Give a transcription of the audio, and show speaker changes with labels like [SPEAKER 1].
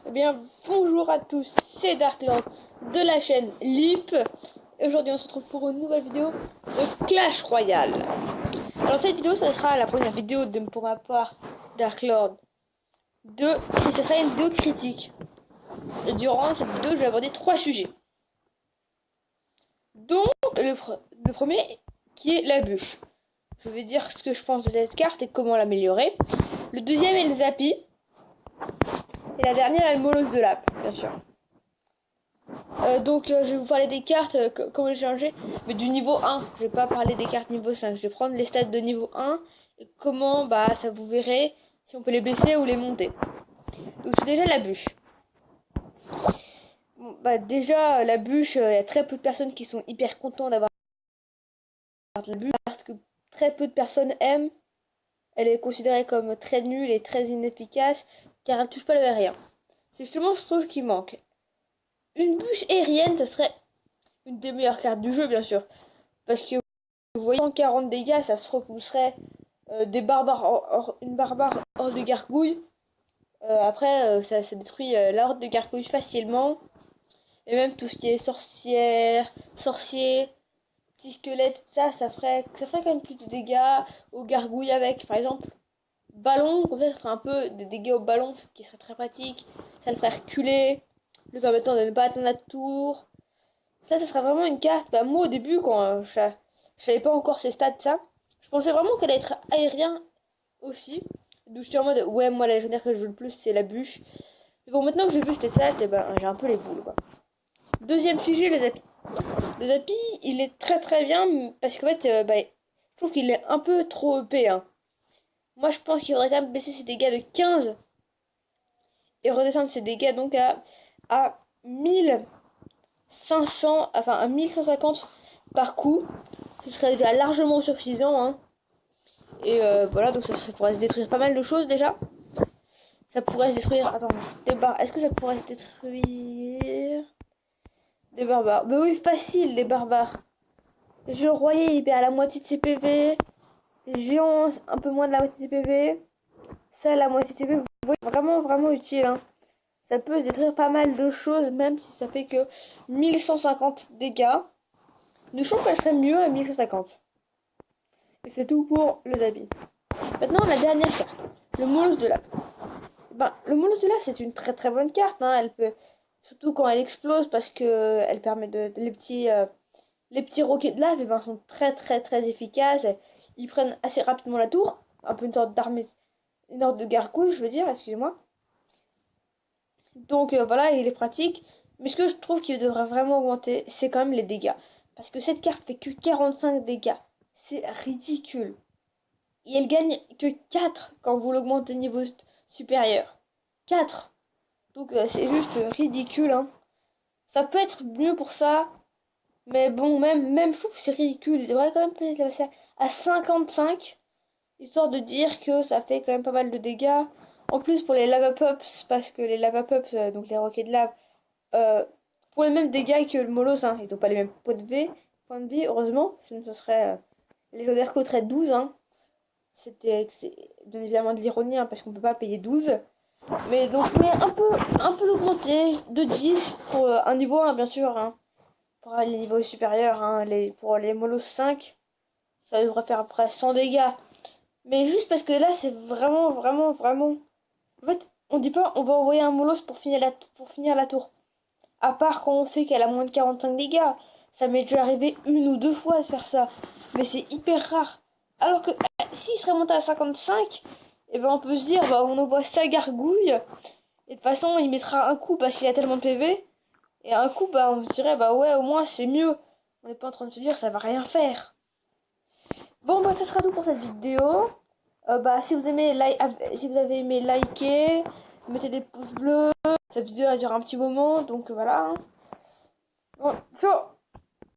[SPEAKER 1] Eh bien, bonjour à tous, c'est Darklord de la chaîne Lip. Et aujourd'hui, on se retrouve pour une nouvelle vidéo de Clash Royale. Alors, cette vidéo, ça sera la première vidéo pour ma part, Darklord 2. Et ce sera une vidéo critique. Et durant cette vidéo, je vais aborder 3 sujets. Donc, le premier, qui est la bûche. Je vais dire ce que je pense de cette carte et comment l'améliorer. Le deuxième est le Zappy. Et la dernière est le Molosse de Lap, bien sûr. Je vais vous parler des cartes, comment les changer, mais du niveau 1. Je vais pas parler des cartes niveau 5. Je vais prendre les stats de niveau 1 et comment, ça vous verrez si on peut les baisser ou les monter. Donc, c'est déjà la bûche. Bon, déjà, la bûche, il y a très peu de personnes qui sont hyper contents d'avoir la bûche, parce que très peu de personnes aiment. Elle est considérée comme très nulle et très inefficace, car elle touche pas le aérien. C'est justement ce que je trouve qui manque. Une bûche aérienne, ça serait une des meilleures cartes du jeu, bien sûr. Parce que vous voyez, 140 dégâts, ça se repousserait des barbares, une barbare hors de gargouille. Après, ça détruit la horde de gargouilles facilement. Et même tout ce qui est sorcière, sorcier, petit squelette, ça ferait quand même plus de dégâts aux gargouilles avec, par exemple, ballon. Comme ça ferait un peu des dégâts au ballon, ce qui serait très pratique. Ça le ferait reculer, lui permettant de ne pas atteindre la tour. Ça serait vraiment une carte. Moi, au début, quand je savais pas encore ses stats, ça, je pensais vraiment qu'elle allait être aérien aussi. Donc j'étais en mode, ouais, moi, la légendaire que je veux le plus, c'est la bûche. Mais bon, maintenant que j'ai vu cette stat, j'ai un peu les boules, quoi. Deuxième sujet, les Zappy. Le Zappy, il est très très bien, parce qu'en fait, je trouve qu'il est un peu trop EP, hein. Moi, je pense qu'il faudrait quand même baisser ses dégâts de 15 et redescendre ses dégâts donc à 1500, enfin à 1150 par coup. Ce serait déjà largement suffisant, hein. Et voilà, donc ça pourrait se détruire pas mal de choses déjà. Ça pourrait se détruire. Attends, est-ce que ça pourrait se détruire des barbares? Mais oui, facile, les barbares. Géant royer, il perd la moitié de ses PV. Géant, un peu moins de la moitié de ses PV. Ça, la moitié de ses PV, vous voyez, vraiment, vraiment utile, hein. Ça peut se détruire pas mal de choses, même si ça fait que 1150 dégâts. Nous, je trouve qu'elle serait mieux à 1150. Et c'est tout pour le Zappy. Maintenant, la dernière carte, le Molosse de Lave. Le Molosse de Lave, c'est une très très bonne carte, hein. Elle peut, surtout quand elle explose, parce que elle permet les petits roquets de lave, sont très très très efficaces. Ils prennent assez rapidement la tour, un peu une sorte d'armée, une sorte de gargouille, je veux dire, excusez-moi. Donc voilà, il est pratique. Mais ce que je trouve qu'il devrait vraiment augmenter, c'est quand même les dégâts. Parce que cette carte fait que 45 dégâts. C'est ridicule. Et elle gagne que 4 quand vous l'augmentez niveau supérieur. 4. Donc c'est juste ridicule, hein. Ça peut être mieux pour ça. Mais bon, même je trouve que c'est ridicule. Il devrait quand même peut-être passer à 55. Histoire de dire que ça fait quand même pas mal de dégâts. En plus pour les lava pups, parce que les lava pups, donc les roquets de lave, font les mêmes dégâts que le Molosse, hein. Ils n'ont pas les mêmes points de vie, heureusement. Sinon ce serait... les légendaires coûteraient 12, hein. C'est bien évidemment de l'ironie, hein, parce qu'on peut pas payer 12. Mais donc, je voulais un peu l'augmenter de 10 pour un niveau 1, bien sûr, hein. Pour les niveaux supérieurs, hein, pour les Molosses 5, ça devrait faire à peu près 100 dégâts. Mais juste parce que là, c'est vraiment, vraiment, vraiment... En fait, on dit pas on va envoyer un Molosse pour finir la tour. À part quand on sait qu'elle a moins de 45 dégâts. Ça m'est déjà arrivé une ou deux fois à se faire ça. Mais c'est hyper rare. Alors que s'il serait monté à 55, on peut se dire, on envoie sa gargouille. Et de toute façon, il mettra un coup parce qu'il a tellement de PV. Et un coup, on se dirait, ouais, au moins c'est mieux. On n'est pas en train de se dire, ça va rien faire. Bon, ça sera tout pour cette vidéo. Si vous avez aimé, likez, mettez des pouces bleus. Cette vidéo elle dure un petit moment, donc voilà. Bon, ciao.